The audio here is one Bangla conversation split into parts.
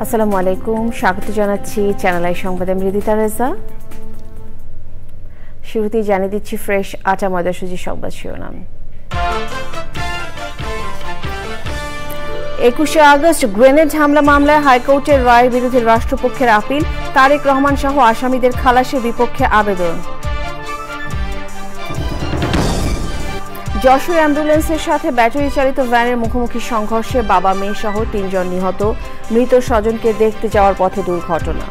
আসসালামু আলাইকুম, স্বাগত জানাচ্ছি চ্যানেল আই সংবাদে। মৃদিতা রেজা। শুরুতেই জানিয়ে দিচ্ছি ফ্রেশ আটা ময়দা সুজি সংবাদ শিরোনাম। 21শে আগস্ট গ্রেনেড হামলা মামলায় হাইকোর্টের রায়ের বিরুদ্ধে রাষ্ট্রপক্ষের আপিল, তারেক রহমান সহ আসামিদের খালাসের বিপক্ষে আবেদন। যশোর অ্যাম্বুলেন্সের সাথে ব্যাটারি চালিত ভ্যানের মুখোমুখি সংঘর্ষে বাবা মেয়ে সহ 3 জন নিহত, মৃত স্বজনকে দেখতে যাওয়ার পথে দুর্ঘটনা।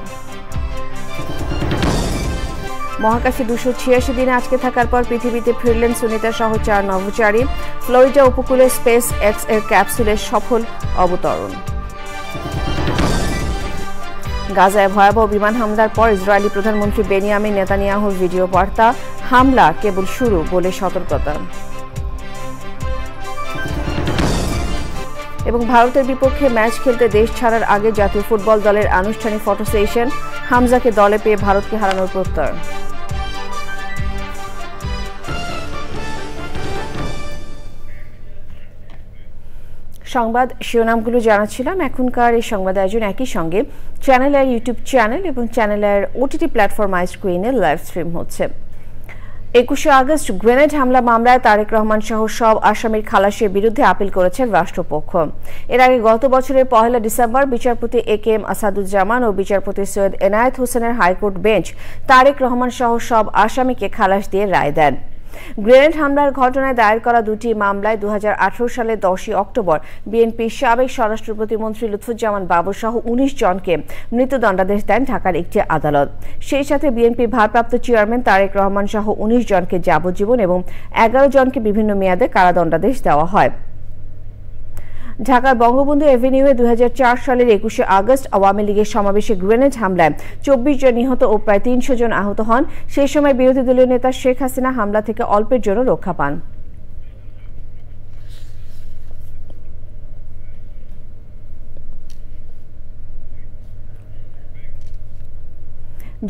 মহাকাশে 286 দিনে আজকে থাকার পর পৃথিবীতে ফিরলেন সুনিতা সহ 4 নভোচারী, ফ্লোরিডা উপকূলে স্পেস এক্স এর ক্যাপসুলের সফল অবতরণ। গাজায় ভয়াবহ বিমান হামলার পর ইসরায়েলি প্রধানমন্ত্রী বেনিয়ামিন নেতানিয়াহুর ভিডিও বার্তা, হামলা কেবল শুরু বলে সতর্কতা। এবং ভারতের বিপক্ষে ম্যাচ খেলতে দেশ ছাড়ার আগে জাতীয় ফুটবল দলের আনুষ্ঠানিক ফটো সেশন, হামজাকে দলে পেয়ে ভারতকে হারানোর প্রত্যয়। সংবাদ শিরোনামগুলো জানাচ্ছিলাম। এখনকার এই সংবাদ আয়োজন একই সঙ্গে চ্যানেলের ইউটিউব চ্যানেল এবং চ্যানেলের ওটিটি প্ল্যাটফর্ম আই স্ক্রিনে লাইভ স্ট্রিম হচ্ছে। 21শে আগস্ট গ্রেনেড হামলা মামলায় তারেক রহমান সহ সব আসামির খালাসের বিরুদ্ধে আপিল করেছে রাষ্ট্রপক্ষ। এর আগে গত বছরের 1 ডিসেম্বর বিচারপতি একেএম আসাদুজ্জামান ও বিচারপতি সৈয়দ এনায়েত হোসেনের হাইকোর্ট বেঞ্চ তারেক রহমান সহ সব আসামিকে খালাস দিয়ে রায় দেন। গ্রেনেড হামলার ঘটনায় দায়ের করা 2টি মামলায় 2018 সালের 10 অক্টোবর বিএনপির সাবেক স্বরাষ্ট্র প্রতিমন্ত্রী লুৎফুজ্জামান বাবর সহ 19 জনকে মৃত্যুদণ্ডাদেশ দেন ঢাকার একটি আদালত। সেই সাথে বিএনপির ভারপ্রাপ্ত চেয়ারম্যান তারেক রহমান সহ 19 জনকে যাবজ্জীবন এবং 11 জনকে বিভিন্ন মেয়াদে কারাদণ্ডাদেশ দেওয়া হয়। ঢাকার বঙ্গবন্ধু এভিনিউয়ে 2004 সালের 21শে আগস্ট আওয়ামী লীগের সমাবেশে গ্রেনেড হামলায় 24 জন নিহত ও প্রায় 300 জন আহত হন। সেই সময় বিরোধী দলীয় নেতা শেখ হাসিনা হামলা থেকে অল্পের জন্য রক্ষা পান।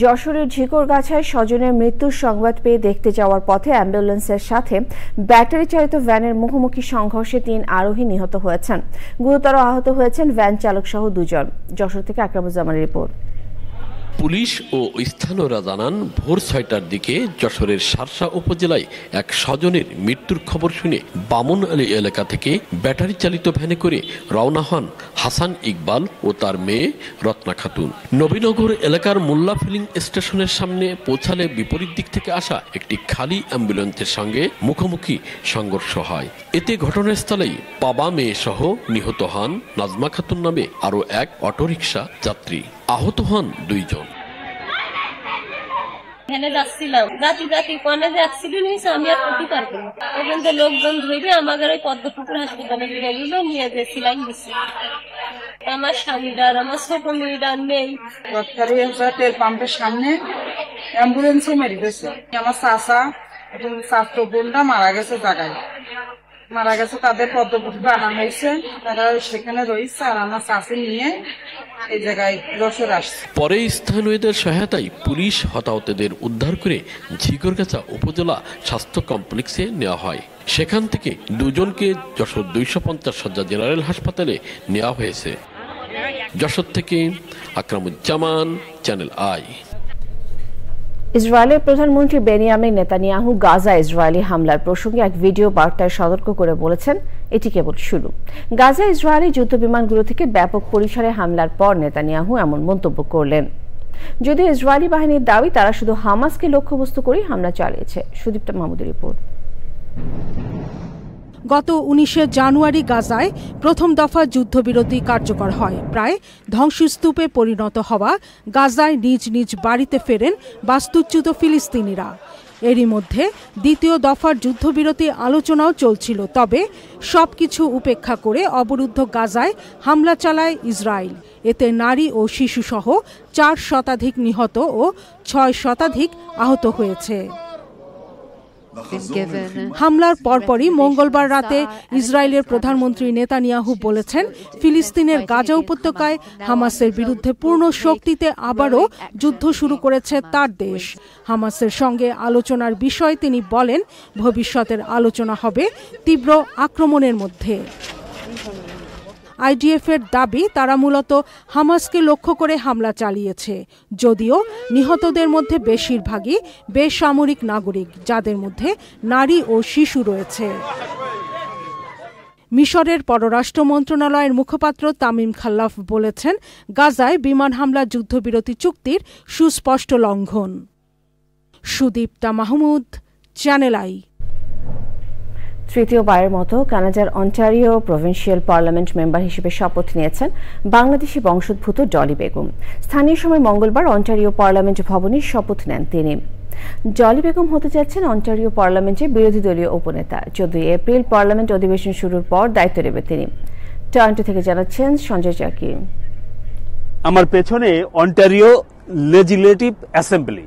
যশোরের ঝিকরগাছায় স্বজনের মৃত্যুর সংবাদ পেয়ে দেখতে যাওয়ার পথে অ্যাম্বুলেন্সের সাথে ব্যাটারি চালিত ভ্যানের মুখোমুখি সংঘর্ষে 3 আরোহী নিহত হয়েছেন। গুরুতর আহত হয়েছেন ভ্যান চালক সহ 2 জন। যশোর থেকে আকরামুজ্জামানের রিপোর্ট। পুলিশ ও স্থানীয়রা জানান, ভোর 6টার দিকে যশোরের শার্শা উপজেলায় এক স্বজনের মৃত্যুর খবর শুনে বামন আলী এলাকা থেকে ব্যাটারি চালিত ভ্যানে করে রওনা হন হাসান ইকবাল ও তার মেয়ে রত্না খাতুন। নবীনগর এলাকার মোল্লা ফিলিং স্টেশনের সামনে পৌঁছালে বিপরীত দিক থেকে আসা একটি খালি অ্যাম্বুলেন্সের সঙ্গে মুখোমুখি সংঘর্ষ হয়। এতে ঘটনাস্থলেই বাবা মেয়ে সহ নিহত হন নাজমা খাতুন নামে আরও এক অটোরিকশা যাত্রী। আহত হন 2 জন। লোকজন ধরে আমাদের ওই পদ্মপুকুর হাসপাতালে নিয়ে গেছিলাম। আমার স্বামীরা আর আমার ছোট মেয়েরা নেই। তেল পাম্পের সামনে অ্যাম্বুলেন্সে মেরে গেছে। আমার চাচা এবং চাচতো বোনটা মারা গেছে, জায়গায় মারা গেছে। তাদের পদ্মপুকুর আনা হয়েছে, তারা সেখানে রয়েছে। আর আমার চাচি নিয়ে এই জায়গায় যশোর আসছে। পরে স্থানীয়দের সহায়তায় পুলিশ হতাহতদের উদ্ধার করে ঝিকরগাছা উপজেলা স্বাস্থ্য কমপ্লেক্সে নেওয়া হয়। সেখান থেকে 2 জনকে যশোর 250 শয্যা জেনারেল হাসপাতালে নেওয়া হয়েছে। যশোর থেকে আকরামুজ্জামান, চ্যানেল আই। ইসরায়েলের প্রধানমন্ত্রী বেনিয়ামিন নেতানিয়াহু গাজা ইসরায়েলি হামলার প্রসঙ্গে এক ভিডিও বার্তায় সতর্ক করে বলেছেন, এটি কেবল শুরু। গাজা ইসরায়েলি যুদ্ধবিমানগুলো থেকে ব্যাপক পরিসরে হামলার পর নেতানিয়াহু এমন মন্তব্য করলেন। যদিও ইসরায়েলি বাহিনীর দাবি তারা শুধু হামাসকে লক্ষ্যবস্তু করে হামলা চালিয়েছে। সুদীপ্তা মাহমুদের রিপোর্ট। গত 19শে জানুয়ারি গাজায় প্রথম দফা যুদ্ধবিরতি কার্যকর হয়। প্রায় ধ্বংসস্তূপে পরিণত হওয়া গাজায় নিজ নিজ বাড়িতে ফেরেন বাস্তুচ্যুত ফিলিস্তিনিরা। এরই মধ্যে দ্বিতীয় দফার যুদ্ধবিরতি আলোচনাও চলছিল। তবে সবকিছু উপেক্ষা করে অবরুদ্ধ গাজায় হামলা চালায় ইসরায়েল। এতে নারী ও শিশুসহ 4 শতাধিক নিহত ও 6 শতাধিক আহত হয়েছে। হামলার পরপরই মঙ্গলবার রাতে ইসরায়েলের প্রধানমন্ত্রী নেতানিয়াহু বলেছেন, ফিলিস্তিনের গাজা উপত্যকায় হামাসের বিরুদ্ধে পূর্ণ শক্তিতে আবারও যুদ্ধ শুরু করেছে তার দেশ। হামাসের সঙ্গে আলোচনার বিষয়ে তিনি বলেন, ভবিষ্যতের আলোচনা হবে তীব্র আক্রমণের মধ্যে। আইডিএফের দাবি তারা মূলত হামাসকে লক্ষ্য করে হামলা চালিয়েছে, যদিও নিহতদের মধ্যে বেশিরভাগই বেসামরিক নাগরিক, যাদের মধ্যে নারী ও শিশু রয়েছে। মিশরের পররাষ্ট্র মন্ত্রণালয়ের মুখপাত্র তামিম খাল্লাফ বলেছেন, গাজায় বিমান হামলা যুদ্ধবিরতি চুক্তির সুস্পষ্ট লঙ্ঘন। Sudipta Mahmud, channel I. তৃতীয়বারের মতো কানাডার অন্টারিও প্রভিন্সিয়াল পার্লামেন্ট মেম্বার হিসেবে শপথ নিয়েছেন বাংলাদেশি বংশোদ্ভূত ডলি বেগম। স্থানীয় সময় মঙ্গলবার অন্টারিও পার্লামেন্ট ভবনে শপথ নেন তিনি। ডলি বেগম হতে যাচ্ছেন অন্টারিও পার্লামেন্টের বিরোধী দলীয় উপনেতা। 14 এপ্রিল পার্লামেন্ট অধিবেশন শুরুর পর দায়িত্ব নেবেন তিনি। টরন্টো থেকে জানাচ্ছেন সঞ্জয় চাকি। আমার পেছনে অন্টারিও লেজিসলেটিভ অ্যাসেম্বলি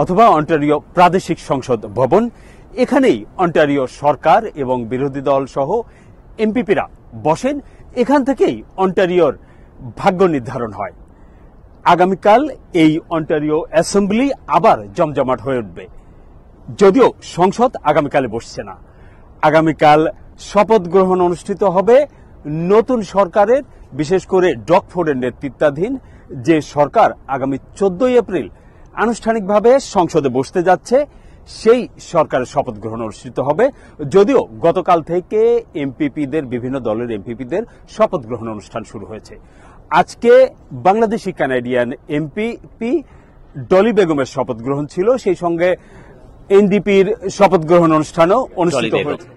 অথবা অন্টারিও প্রাদেশিক সংসদ ভবন। এখানেই অন্টারিও সরকার এবং বিরোধী দল সহ এমপিপিরা বসেন। এখান থেকেই অন্টারিওর ভাগ্য নির্ধারণ হয়। আগামীকাল এই অন্টারিও অ্যাসেম্বলি আবার জমজমাট হয়ে উঠবে, যদিও সংসদ আগামীকালে বসছে না। আগামীকাল শপথ গ্রহণ অনুষ্ঠিত হবে নতুন সরকারের, বিশেষ করে ডগ ফোর্ডের নেতৃত্বাধীন যে সরকার আগামী 14 এপ্রিল আনুষ্ঠানিকভাবে সংসদে বসতে যাচ্ছে, সেই সরকারের শপথ গ্রহণ অনুষ্ঠিত হবে। যদিও গতকাল থেকে এমপিপিদের, বিভিন্ন দলের এমপিপিদের শপথ গ্রহণ অনুষ্ঠান শুরু হয়েছে। আজকে বাংলাদেশি কানাডিয়ান এমপিপি ডলি বেগমের শপথ গ্রহণ ছিল, সেই সঙ্গে এনডিপির শপথ গ্রহণ অনুষ্ঠানও অনুষ্ঠিত হয়েছে।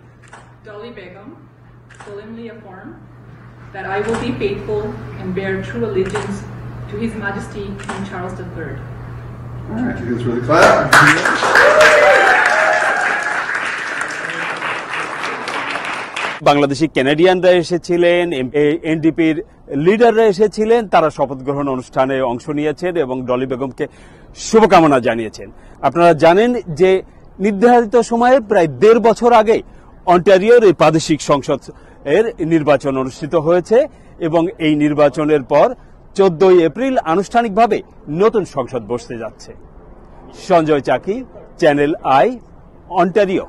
Dolly Begum solemnly affirm that I will be faithful and bear true allegiance to His Majesty King Charles III. Bangladeshi ক্যানাডিয়ানরা এসেছিলেন, এনডিপির লিডাররা এসেছিলেন, তারা শপথ গ্রহণ অনুষ্ঠানে অংশ নিয়েছেন এবং ডলি বেগমকে শুভকামনা জানিয়েছেন। আপনারা জানেন যে নির্ধারিত সময়ে প্রায় 1.5 বছর আগে অন্টারিওর এই প্রাদেশিক সংসদ এর নির্বাচন অনুষ্ঠিত হয়েছে এবং এই নির্বাচনের পর 14 এপ্রিল আনুষ্ঠানিকভাবে নতুন সংসদ বসতে যাচ্ছে। সঞ্জয় চাকি, channel I, Ontario.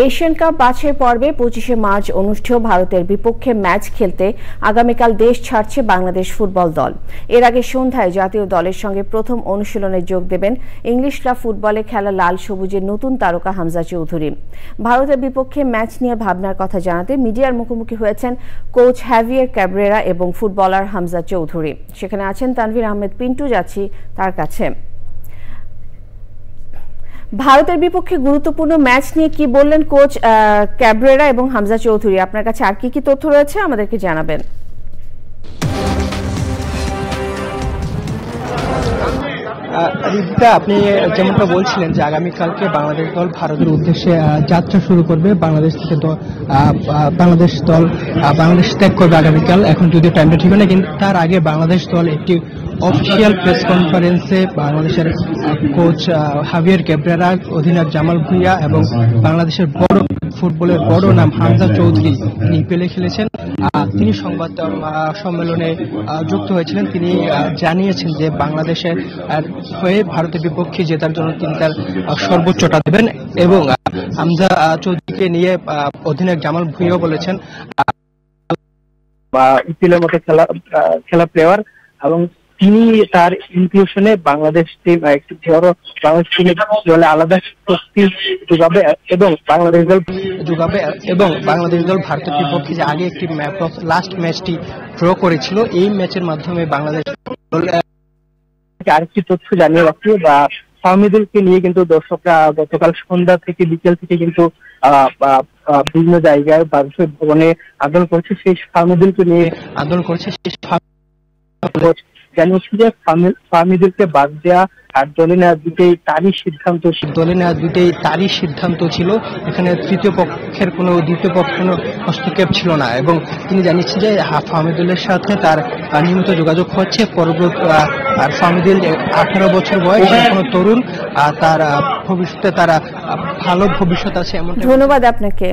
Asian cup বাছাই পর্বে 25শে মার্চ অনুষ্ঠেয় ভারতের বিপক্ষে ম্যাচ খেলতে আগামীকাল দেশ ছাড়ছে বাংলাদেশ ফুটবল দল। এর আগে সন্ধ্যায় জাতীয় দলের সঙ্গে প্রথম অনুশীলনে যোগ দেবেন ইংলিশ ক্লাব ফুটবলে খেলা লাল সবুজের নতুন তারকা হামজা চৌধুরী। ভারতের বিপক্ষে ম্যাচ নিয়ে ভাবনার কথা জানাতে মিডিয়ার মুখোমুখি হয়েছেন কোচ হ্যাভিয়ার ক্যাব্রেরা এবং ফুটবলার হামজা চৌধুরী। সেখানে আছেন তানভীর আহমেদ পিন্টু, যাচ্ছি তার কাছে। ভারতের বিপক্ষে গুরুত্বপূর্ণ ম্যাচ নিয়ে কি বললেন কোচ ক্যাব্রেরা এবং হামজা চৌধুরী? আপনার কাছে আর কি কি তথ্য রয়েছে আমাদেরকে জানাবেন। রিদিতা, আপনি যেমনটা বলছিলেন যে আগামীকালকে বাংলাদেশ দল ভারতের উদ্দেশ্যে যাত্রা শুরু করবে। বাংলাদেশ থেকে বাংলাদেশ দল বাংলাদেশ ত্যাগ করবে আগামীকাল। এখন যদিও টাইমটা ঠিক না, কিন্তু তার আগে বাংলাদেশ দল একটি অফিসিয়াল প্রেস কনফারেন্সে বাংলাদেশের কোচ হাভিয়ার ক্যাব্রেরা, অধিনায়ক জামাল ভুঁইয়া এবং বাংলাদেশের বড় ফুটবলের বড় নাম হামজা চৌধুরী, তিনি পেলে খেলেছেন, তিনি সংবাদ সম্মেলনে যুক্ত হয়েছিলেন। তিনি জানিয়েছেন যে বাংলাদেশের হয়ে ভারতের বিপক্ষে জেতার জন্য তিনি তার সর্বোচ্চটা দেবেন এবং হামজা চৌধুরীকে নিয়ে অধিনায়ক জামাল ভুঁইয়া বলেছেন ইপিএলের মতো খেলা প্লেয়ার এবং তিনি তার ইনক্লুশনে বাংলাদেশ টিম একটি বড় বাংলাদেশ টিমের দলে আলাদা শক্তি যোগাবে এবং বাংলাদেশ দল ভারতের বিপক্ষে যে আগে একটি লাস্ট ম্যাচটি ড্র করেছিল, এই ম্যাচের মাধ্যমে বাংলাদেশ দল আরেকটি তথ্য জানিয়ে রাখি বা ফাহমিদুলকে নিয়ে কিন্তু দর্শকরা গতকাল সন্ধ্যা থেকে বিকেল থেকে কিন্তু বিভিন্ন জায়গায় বাংলাদেশ ভবনে আন্দোলন করছে। সেই ফাহমিদুলকে নিয়ে আন্দোলন করছে। জানিয়েছি যে ফাহমিদুলকে বাদ দেওয়া আর দলে নেওয়া দুটোই তারই সিদ্ধান্ত ছিল। এখানে তৃতীয় পক্ষের দ্বিতীয় পক্ষের কোনো হস্তক্ষেপ ছিল না এবং তিনি জানিয়েছেন যে ফাহমিদুলের সাথে তার নিয়মিত যোগাযোগ হচ্ছে। আর ফাহমিদুল 18 বছর বয়স, এখনো তরুণ, তার ভবিষ্যতে তার ভালো ভবিষ্যৎ আছে এমন। ধন্যবাদ আপনাকে।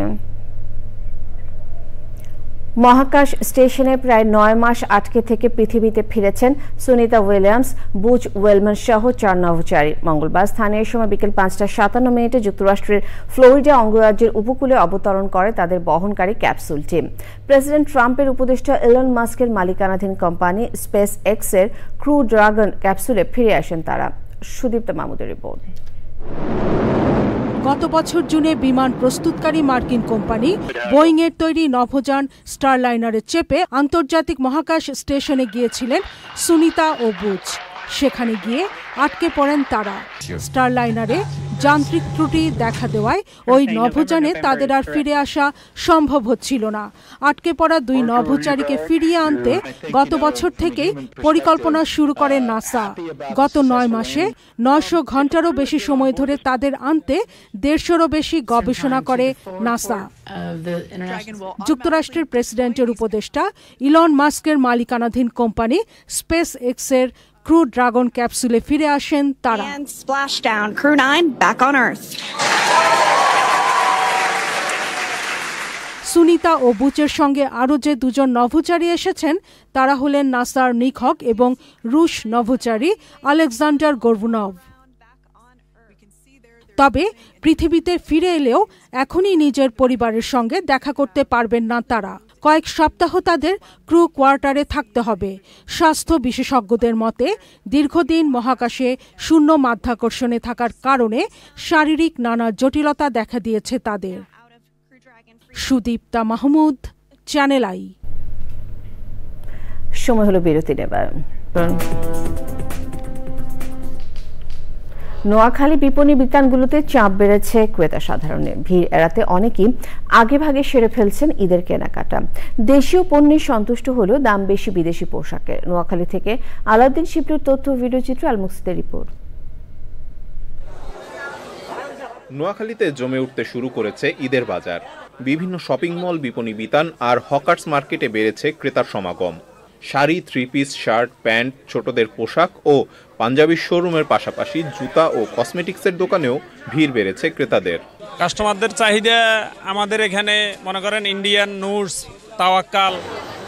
মহাকাশ স্টেশনে প্রায় 9 মাস আটকে থেকে পৃথিবীতে ফিরেছেন সুনিতা উইলিয়ামস, বুচ ওয়েলম্যান সহ 4 নভোচারী। মঙ্গলবার স্থানীয় সময় বিকেল 5:57 যুক্তরাষ্ট্রের ফ্লোরিডা অঙ্গরাজ্যের উপকূলে অবতরণ করে তাদের বহনকারী ক্যাপসুলটি। প্রেসিডেন্ট ট্রাম্পের উপদেষ্টা ইলন মাস্কের মালিকানাধীন কোম্পানি স্পেস এক্সের ক্রু ড্রাগন ক্যাপসুলে ফিরে আসেন তারা। সুদীপ্তা মাহমুদের রিপোর্ট। গত বছর জুনে বিমান প্রস্তুতকারী মার্কিন কোম্পানি বোয়িং এর তৈরি নভোযান স্টারলাইনারে চেপে আন্তর্জাতিক মহাকাশ স্টেশনে গিয়েছিলেন সুনিতা ও বুচ। সেখানে গিয়ে আটকে পড়েন তারা। স্টারলাইনারে যান্ত্রিক ত্রুটি দেখা দেওয়ায় ওই নভোযানে তাদের আর ফিরে আসা সম্ভব হচ্ছিল না। আটকে পড়া 2 নভোচারীকে ফিরিয়ে আনতে গত বছর থেকেই পরিকল্পনা শুরু করে নাসা। গত 9 মাসে 900 ঘন্টারও বেশি সময় ধরে তাদের আনতে 150-রও বেশি গবেষণা করে নাসা। যুক্তরাষ্ট্রের প্রেসিডেন্টের উপদেষ্টা ইলন মাস্কের মালিকানাধীন কোম্পানি স্পেস এক্সের ক্রু ড্রাগন ক্যাপসুলে ফিরে আসেন তারা। সুনিতা ও বুচের সঙ্গে আরও যে 2 নভোচারী এসেছেন তারা হলেন নাসার নিক হক এবং রুশ নভোচারী আলেকজান্ডার গোরবুনভ। তবে পৃথিবীতে ফিরে এলেও এখনই নিজের পরিবারের সঙ্গে দেখা করতে পারবেন না তারা। কয়েক সপ্তাহ তাদের ক্রু কোয়ার্টারে থাকতে হবে। স্বাস্থ্য বিশেষজ্ঞদের মতে দীর্ঘদিন মহাকাশে শূন্য মাধ্যাকর্ষণে থাকার কারণে শারীরিক নানা জটিলতা দেখা দিয়েছে তাদের। Sudipta Mahmud, channel I. সময় হলো বিরতি নেবার। নোয়াখালী বিপণী বিতানগুলোতে চাপ বেড়েছে ক্রেতা সাধারণের। ভিড় এড়াতে অনেকেই আগেভাগে সেরে ফেলছেন ঈদের কেনাকাটা। দেশীয় পণ্যে সন্তুষ্ট হলেও দাম বেশি বিদেশি পোশাকের। নোয়াখালী থেকে আলাউদ্দিন শিবলুর তথ্য, ভিডিওচিত্র, আল মুকসিদের রিপোর্ট। নোয়াখালীতে জমে উঠতে শুরু করেছে ঈদের বাজার। বিভিন্ন শপিং মল, বিপণী বিতান আর হকার্স মার্কেটে বেড়েছে ক্রেতার সমাগম। শাড়ি, 3 পিস, শার্ট, প্যান্ট, ছোটদের পোশাক ও পাঞ্জাবির শোরুমের পাশাপাশি জুতা ও কসমেটিক্সের দোকানেও ভিড় বেড়েছে ক্রেতাদের। কাস্টমারদের চাহিদা আমাদের এখানে মনে করেন ইন্ডিয়ান নুডস, তাওয়াক্কাল,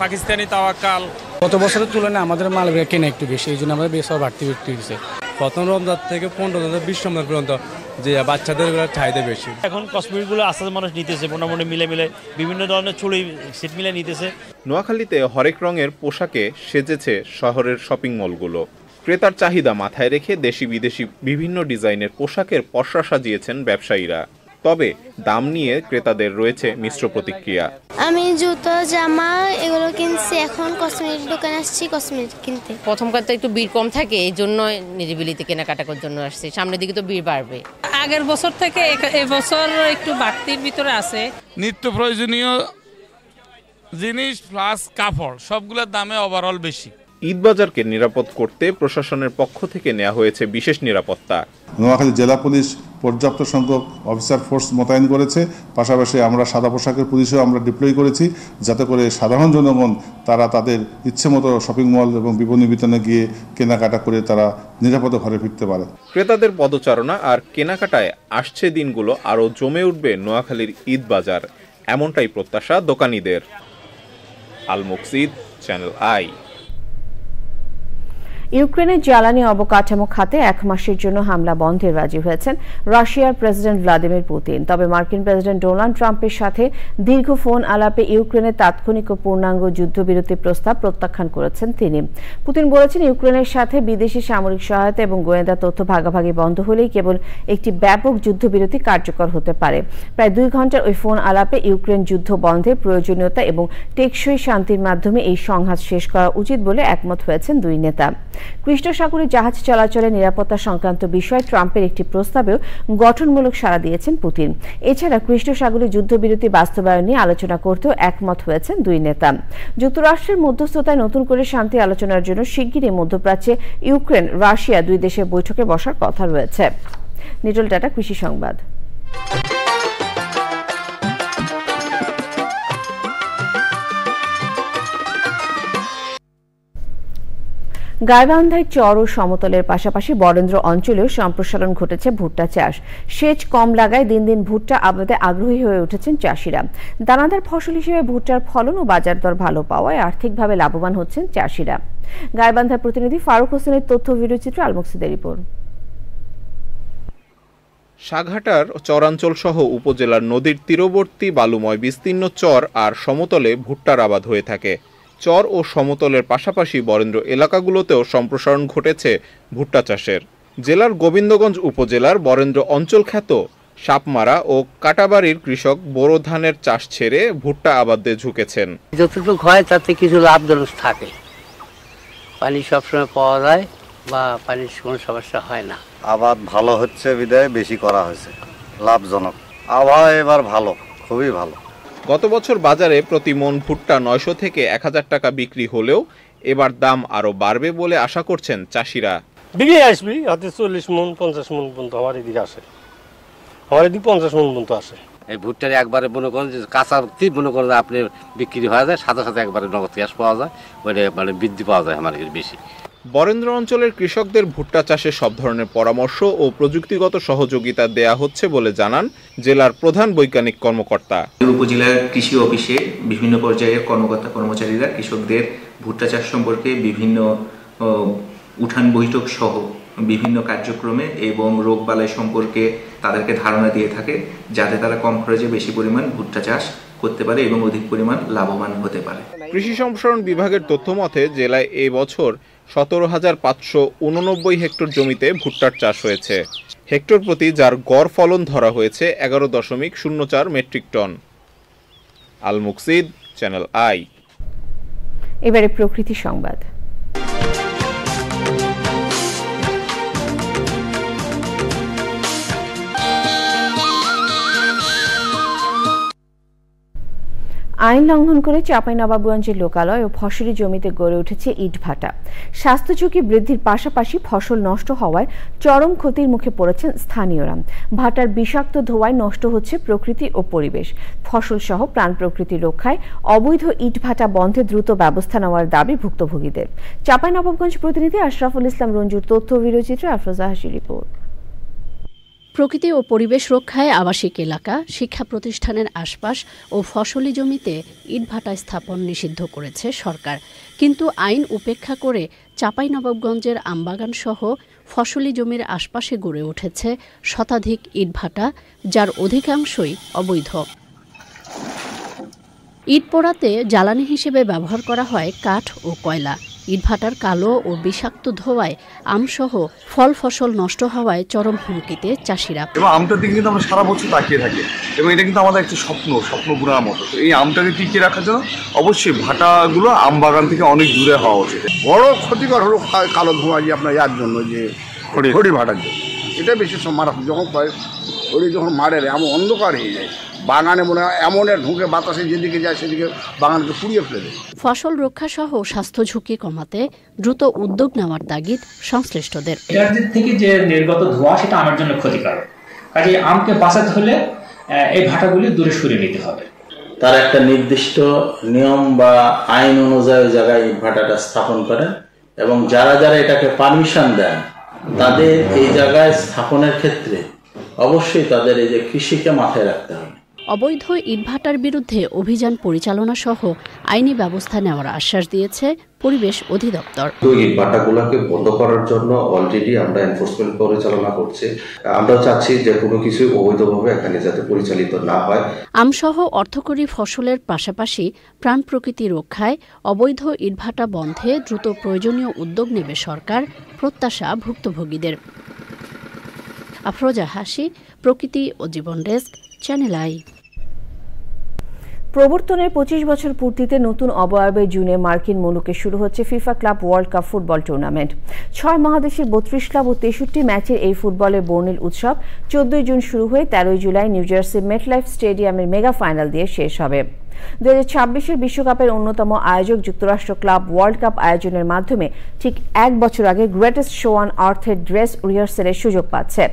পাকিস্তানি তাওয়াক্কাল। গত বছরের তুলনায় আমাদের মাল কেনা একটু বেশি, এই জন্য আমাদের বেশ বাড়তি হয়েছে। প্রথম রমজান থেকে 15-20 রমজান পর্যন্ত যে বাচ্চাদের চাহিদা বেশি। এখন কসমেটিকগুলো আস্তে আস্তে মানুষ নিতেছে, মোটামুটি মিলে বিভিন্ন ধরনের চুড়ি সেট মিলে নিতেছে। নোয়াখালীতে হরেক রঙের পোশাকে সেজেছে শহরের শপিং মলগুলো। ক্রেতার চাহিদা মাথায় রেখে দেশি বিদেশি বিভিন্ন ডিজাইনের পোশাকের পসরা সাজিয়েছেন ব্যবসায়ীরা। তবে দাম নিয়ে ক্রেতাদের রয়েছে মিশ্র প্রতিক্রিয়া। আমি জুতো, জামা এগুলো কিনছি, এখন কসমেটিক দোকানে আসছি কসমেটিক কিনতে। প্রথমকার তো একটু ভিড় কম থাকে, এই জন্য নিরিবিলিতে কেনাকাটা করার জন্য আসছি। সামনের দিকে তো ভিড় বাড়বে। আগের বছর থেকে এবছর একটু বাড়তির ভিতরে আছে। নিত্য প্রয়োজনীয় জিনিস প্লাস কাপড় সবগুলোর দামে ওভারঅল বেশি। ঈদ বাজারকে নিরাপদ করতে প্রশাসনের পক্ষ থেকে নেওয়া হয়েছে বিশেষ নিরাপত্তা। নোয়াখালী জেলা পুলিশ পর্যাপ্ত সংখ্যক অফিসার ফোর্স মোতায়েন করেছে। পাশাপাশি আমরা সাদা পোশাকের পুলিশও আমরা ডিপ্লয় করেছি, যাতে করে সাধারণ জনগণ তারা তাদের ইচ্ছে মতো শপিং মল এবং বিপণী বিতানে গিয়ে কেনাকাটা করে তারা নিরাপদে ঘরে ফিরতে পারে। ক্রেতাদের পদচারণা আর কেনাকাটায় আসছে দিনগুলো আরও জমে উঠবে নোয়াখালীর ঈদ বাজার, এমনটাই প্রত্যাশা দোকানীদের। আল মুকসিদ, চ্যানেল আই। ইউক্রেনের জ্বালানি অবকাঠামো খাতে 1 মাসের জন্য হামলা বন্ধে রাজি হয়েছেন রাশিয়ার প্রেসিডেন্ট ভ্লাদিমির পুতিন। তবে মার্কিন প্রেসিডেন্ট ডোনাল্ড ট্রাম্পের সাথে দীর্ঘ ফোন আলাপে ইউক্রেনের তাৎক্ষণিক ও পূর্ণাঙ্গ যুদ্ধবিরতি প্রস্তাব প্রত্যাখ্যান করেছেন তিনি। পুতিন বলেছেন, ইউক্রেনের সাথে বিদেশি সামরিক সহায়তা এবং গোয়েন্দা তথ্য ভাগাভাগি বন্ধ হলেই কেবল একটি ব্যাপক যুদ্ধবিরতি কার্যকর হতে পারে। প্রায় 2 ঘন্টার ওই ফোন আলাপে ইউক্রেন যুদ্ধ বন্ধের প্রয়োজনীয়তা এবং টেকসই শান্তির মাধ্যমে এই সংঘাত শেষ করা উচিত বলে একমত হয়েছেন দুই নেতা। কৃষ্ণ সাগরে জাহাজ চলাচলে নিরাপত্তা সংক্রান্ত বিষয়ে ট্রাম্পের একটি প্রস্তাবেও গঠনমূলক সাড়া দিয়েছেন পুতিন। এছাড়া কৃষ্ণ সাগরে যুদ্ধবিরতি বাস্তবায়ন নিয়ে আলোচনা করতেও একমত হয়েছেন দুই নেতা। যুক্তরাষ্ট্রের মধ্যস্থতায় নতুন করে শান্তি আলোচনার জন্য শিগগিরই মধ্যপ্রাচ্যে ইউক্রেন, রাশিয়া 2 দেশের বৈঠকে বসার কথা রয়েছে। নিটল টাটা, কৃষি সংবাদ। গাইবান্ধায় চর ও সমতলের পাশাপাশি বরেন্দ্র অঞ্চলেও সম্প্রসারণ ঘটেছে ভুট্টা চাষ। সেচ কম লাগায় দিন দিন ভুট্টা আবাদে আগ্রহী হয়ে উঠেছেন চাষিরা। দানাদার ফসল হিসেবে ভুট্টার ফলন ও বাজার দর ভালো পাওয়ায় আর্থিকভাবে লাভবান হচ্ছেন চাষিরা। গাইবান্ধার প্রতিনিধি ফারুক হোসেনের তথ্য ভিডিওচিত্র আলমুকসিদের রিপোর্ট। সাঘাটার চরাঞ্চল সহ উপজেলার নদীর তীরবর্তী বালুময় বিস্তীর্ণ চর আর সমতলে ভুট্টার আবাদ হয়ে থাকে। চর ও সমতলের পাশাপাশি বরেন্দ্র এলাকাগুলোতেও সম্প্রসারণ ঘটেছে ভুট্টা চাষের। জেলার গোবিন্দগঞ্জ উপজেলার বরেন্দ্র অঞ্চল খ্যাত সাপমারা ও কাটাবাড়ির কৃষক বোরো ধানের চাষ ছেড়ে ভুট্টা আবাদে ঝুঁকেছেন। যতটুকু হয় তাতে কিছু লাভজনক থাকে, পানি সবসময় পাওয়া যায় বা পানির কোনো সমস্যা হয় না। আবাদ ভালো হচ্ছে বিদায় বেশি করা হয়েছে, লাভজনক। আবহাওয়া এবার ভালো, খুবই ভালো। গত বছর বাজারে প্রতি মন ভুট্টা 900 থেকে 1000 টাকা বিক্রি হলেও এবার দাম আরো বাড়বে বলে আশা করছেন চাষিরা। বিক্রি আসবি হাতে 40 মন 50 মন পর্যন্ত আমার এদিকে আসে, আমার এদিকে 50 মন পর্যন্ত আসে। এই ভুট্টার একবারে মনে করেন যে কাঁচা মনে করেন আপনি বিক্রি হয়ে যায়, সাথে সাথে একবারে নগদ ক্যাশ পাওয়া যায়, ওইটা মানে বৃদ্ধি পাওয়া যায় আমার বেশি। বরেন্দ্র অঞ্চলের কৃষকদের ভুট্টা চাষে সব ধরনের পরামর্শ ও প্রযুক্তিগত সহযোগিতা দেয়া হচ্ছে বলে জানান জেলার প্রধান বৈজ্ঞানিক কর্মকর্তা। উপজেলার কৃষি অফিসে বিভিন্ন পর্যায়ের কর্মকর্তা কর্মচারীরা কৃষকদের ভুট্টা চাষ সম্পর্কে বিভিন্ন উঠান বৈঠক সহ বিভিন্ন কার্যক্রমে এবং রোগবালাই সম্পর্কে তাদেরকে ধারণা দিয়ে থাকে, যাতে তারা কম খরচে বেশি পরিমাণ ভুট্টা চাষ করতে পারে এবং অধিক পরিমাণ লাভবান হতে পারে। কৃষি সম্প্রসারণ বিভাগের তথ্য মতে জেলায় এই বছর 17,589 হেক্টর জমিতে ভুট্টার চাষ হয়েছে। হেক্টর প্রতি যার গড় ফলন ধরা হয়েছে 11.04 metric ton. Al Muksid, Channel I. এবারে প্রকৃতি সংবাদ। আইন লঙ্ঘন করে চাঁপাইনবাবগঞ্জের লোকালয় ও ফসলি জমিতে গড়ে উঠেছে ইটভাটা। স্বাস্থ্য ঝুঁকি বৃদ্ধির পাশাপাশি ফসল নষ্ট হওয়ায় চরম ক্ষতির মুখে পড়েছেন স্থানীয়রা। ভাটার বিষাক্ত ধোঁয়ায় নষ্ট হচ্ছে প্রকৃতি ও পরিবেশ। ফসল সহ প্রাণ প্রকৃতি রক্ষায় অবৈধ ইটভাটা বন্ধে দ্রুত ব্যবস্থা নেওয়ার দাবি ভুক্তভোগীদের। চাঁপাইনবাবগঞ্জ প্রতিনিধি আশরাফুল ইসলাম রঞ্জুর তথ্য ভিডিওচিত্রে আফরোজা হাসির রিপোর্ট। প্রকৃতি ও পরিবেশ রক্ষায় আবাসিক এলাকা, শিক্ষা প্রতিষ্ঠানের আশপাশ ও ফসলি জমিতে ইটভাটা স্থাপন নিষিদ্ধ করেছে সরকার। কিন্তু আইন উপেক্ষা করে চাঁপাইনবাবগঞ্জের আমবাগান সহ ফসলি জমির আশপাশে গড়ে উঠেছে শতাধিক ইটভাটা, যার অধিকাংশই অবৈধ। ইট পোড়াতে জ্বালানি হিসেবে ব্যবহার করা হয় কাঠ ও কয়লা। ইটভাটার কালো ও বিষাক্ত ধোঁয়ায় আমসহ ফল ফসল নষ্ট হওয়ায় চরম হুমকিতে চাষিরা। এবং আমটার দিকে কিন্তু আমরা সারা বছর তাকিয়ে থাকি এবং এটা কিন্তু আমাদের একটা স্বপ্ন বুনার মতো। তো এই আমটাকে টিকিয়ে রাখার জন্য অবশ্যই ভাটাগুলো আম বাগান থেকে অনেক দূরে হওয়া উচিত। বড় ক্ষতিকর হলো কালো ধোঁয়া যে আপনার ইয়ার জন্য, যে খড়ি ভাটার জন্য। এটা বেশি মারাত্মক। যখন খড়ি যখন মারে এমন অন্ধকার হয়ে যায়, বাগানে মনে হয় এমনের ঢুকে বাতাসে যেদিকে যায় সেদিকে বাগানকে পুড়িয়ে ফেলে দেয়। ফসল রক্ষা সহ স্বাস্থ্য ঝুঁকি কমাতে দ্রুত উদ্যোগ নেওয়ার তাগিদ সংশ্লিষ্টদের। এটার দিক থেকে যে নির্গত ধোঁয়া সেটা আমার জন্য ক্ষতিকারক, কাজে আমকে বাঁচাতে হলে এই ভাটাগুলি দূরে সরিয়ে নিতে হবে। তার একটা নির্দিষ্ট নিয়ম বা আইন অনুযায়ী জায়গায় এই ভাটাটা স্থাপন করেন এবং যারা যারা এটাকে পারমিশন দেন তাদের এই জায়গায় স্থাপনের ক্ষেত্রে অবশ্যই তাদের এই যে কৃষিকে মাথায় রাখতে হবে। অবৈধ ইটভাটার বিরুদ্ধে অভিযান পরিচালনা সহ আইনি ব্যবস্থা নেওয়ার আশ্বাস দিয়েছে পরিবেশ অধিদপ্তর। ইটভাটাগুলোকে বন্ধ করার জন্য অলরেডি আমরা এনফোর্সমেন্ট পরিচালনা করছি। আমরা চাচ্ছি যে কোনো কিছু অবৈধভাবে এখানে যাতে পরিচালিত না হয়। আমসহ অর্থকরী ফসলের পাশাপাশি প্রাণ প্রকৃতি রক্ষায় অবৈধ ইটভাটা বন্ধে দ্রুত প্রয়োজনীয় উদ্যোগ নেবে সরকার, প্রত্যাশা ভুক্তভোগীদের। আফরোজা হাসি, প্রকৃতি ও জীবন ডেস্ক, চ্যানেল আই। প্রবর্তনের 25 বছর পূর্তিতে নতুন অবয়বে জুনে মার্কিন মুলুকে শুরু হচ্ছে FIFA club world cup football tournament. 6 মহাদেশের 32 ক্লাব ও 63 ম্যাচের এই ফুটবলের বর্ণিল উৎসব 14 জুন শুরু হয়ে 13 জুলাই নিউ জার্সির মেটলাইফ স্টেডিয়ামের মেগা ফাইনাল দিয়ে শেষ হবে। 2026 বিশ্বকাপের অন্যতম আয়োজক যুক্তরাষ্ট্র ক্লাব ওয়ার্ল্ড কাপ আয়োজনের মাধ্যমে ঠিক 1 বছর আগে গ্রেটেস্ট শো অন আর্থের ড্রেস রিহার্সালের সুযোগ পাচ্ছে।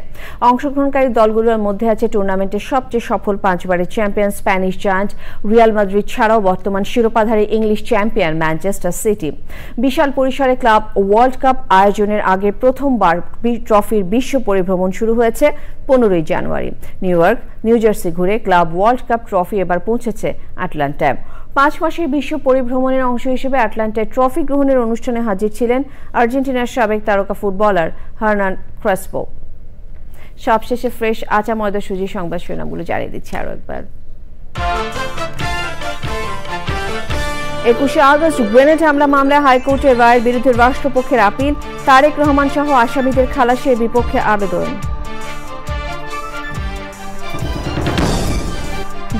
অংশগ্রহণকারী দলগুলোর মধ্যে আছে টুর্নামেন্টের সবচেয়ে সফল 5বারের champion Spanish giant Real Madrid ছাড়াও বর্তমান শিরোপাধারী ইংলিশ চ্যাম্পিয়ন ম্যানচেস্টার সিটি। বিশাল পরিসরে ক্লাব ওয়ার্ল্ড কাপ আয়োজনের আগে প্রথমবার ট্রফির বিশ্ব পরিভ্রমণ শুরু হয়েছে 15 জানুয়ারি। নিউ ইয়র্ক, নিউ জার্সি ঘুরে ক্লাব ওয়ার্ল্ড কাপ ট্রফি এবার পৌঁছেছে আটলান্টায়। 5 মাসের বিশ্ব পরিভ্রমণের অংশ হিসেবে আটলান্টায় ট্রফি গ্রহণের অনুষ্ঠানে হাজির ছিলেন আর্জেন্টিনার সাবেক তারকা ফুটবলার হার্নান ক্রেসপো। সবশেষে ফ্রেশ আচা ময়দা সুজি সংবাদ শিরোনামগুলো জানিয়ে দিচ্ছে আরো একবার। 21 আগস্ট গ্রেনেড হামলা মামলায় হাইকোর্টের রায়ের বিরুদ্ধে রাষ্ট্রপক্ষের আপিল, তারেক রহমান সহ আসামিদের খালাসের বিপক্ষে আবেদন।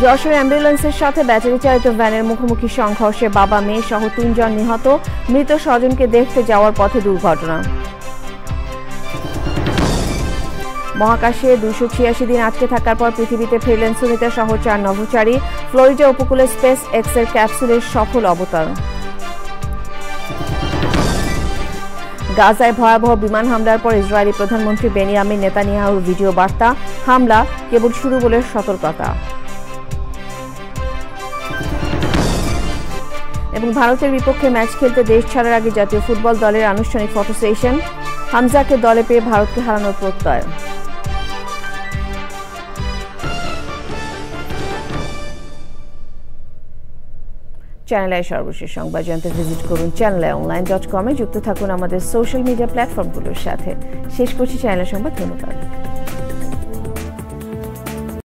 যশোর অ্যাম্বুলেন্সের সাথে ব্যাটারি চালিত ভ্যানের মুখোমুখি সংঘর্ষে বাবা মেয়ে সহ 3 জন নিহত, মৃত স্বজনকে দেখতে যাওয়ার পথে দুর্ঘটনা। মহাকাশে 286 দিন আটকে থাকার পর পৃথিবীতে ফিরলেন সুনিতা সহ 4 নভোচারী, ফ্লোরিডা উপকূলে স্পেস এক্সের ক্যাপসুলের সফল অবতরণ। গাজায় ভয়াবহ বিমান হামলার পর ইসরায়েলি প্রধানমন্ত্রী বেনিয়ামিন নেতানিয়াহুর ভিডিও বার্তা, হামলা কেবল শুরু বলে সতর্কতা। এবং ভারতের বিপক্ষে ম্যাচ খেলতে দেশ ছাড়ার আগে জাতীয় ফুটবল দলের আনুষ্ঠানিক ফটো সেশন, হামজাকে দলে পেয়ে ভারতকে হারানোর প্রত্যয়। চ্যানেল আই সর্বশেষ সংবাদ জানতে ভিজিট করুন channelonline.com-এ। যুক্ত থাকুন আমাদের সোশ্যাল মিডিয়া প্ল্যাটফর্মগুলোর সাথে। শেষ করছি চ্যানেল সংবাদ। ধন্যবাদ।